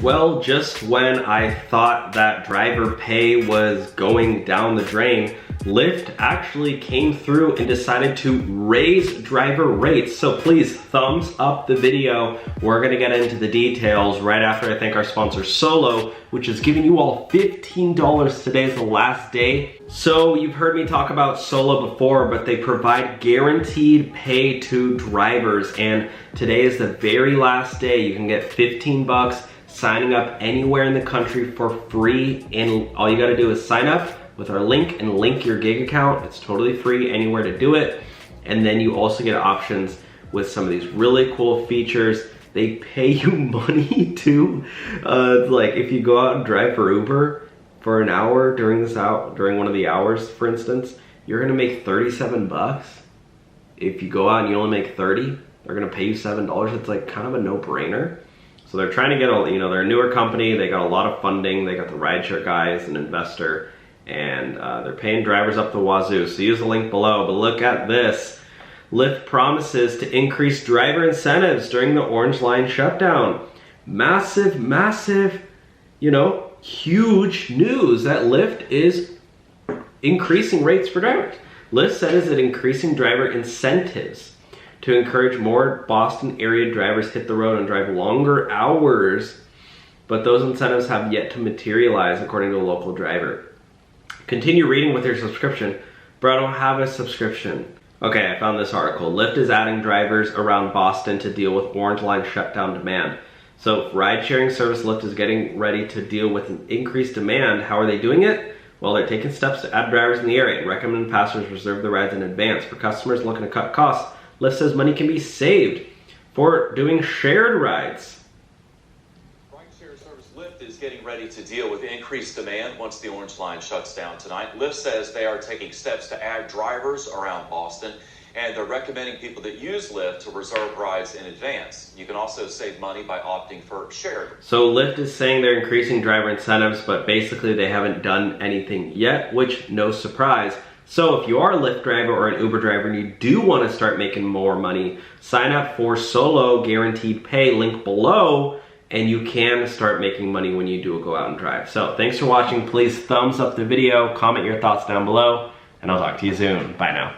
Well, just when I thought that driver pay was going down the drain, Lyft actually came through and decided to raise driver rates. So please thumbs up the video. We're gonna get into the details right after I thank our sponsor Solo, which is giving you all $15. Today is the last day. So you've heard me talk about Solo before, but they provide guaranteed pay to drivers. And today is the very last day. You can get 15 bucks signing up anywhere in the country for free. And all you gotta do is sign up with our link and link your gig account. It's totally free anywhere to do it. And then you also get options with some of these really cool features. They pay you money too. Like if you go out and drive for Uber for an hour during one of the hours, for instance, you're gonna make 37 bucks. If you go out and you only make 30, they're gonna pay you $7. It's like kind of a no-brainer. So they're trying to get they're a newer company. They got a lot of funding. They got the Rideshare Guy as an investor, and they're paying drivers up the wazoo. So use the link below, but look at this. Lyft promises to increase driver incentives during the Orange Line shutdown. Massive, massive, huge news that Lyft is increasing rates for drivers. Lyft says that increasing driver incentives to encourage more Boston area drivers hit the road and drive longer hours, but those incentives have yet to materialize, according to a local driver. Continue reading with your subscription. Bro, I don't have a subscription. Okay, I found this article. Lyft is adding drivers around Boston to deal with Orange Line shutdown demand. So ride-sharing service Lyft is getting ready to deal with an increased demand. How are they doing it? Well, they're taking steps to add drivers in the area and recommend passengers reserve the rides in advance. For customers looking to cut costs, Lyft says money can be saved for doing shared rides. Rideshare service Lyft is getting ready to deal with increased demand once the Orange Line shuts down tonight. Lyft says they are taking steps to add drivers around Boston, and they're recommending people that use Lyft to reserve rides in advance. You can also save money by opting for shared. So Lyft is saying they're increasing driver incentives, but basically they haven't done anything yet, which no surprise. So if you are a Lyft driver or an Uber driver and you do want to start making more money, sign up for Solo guaranteed pay, link below, and you can start making money when you do go out and drive. So thanks for watching. Please thumbs up the video, comment your thoughts down below, and I'll talk to you soon. Bye now.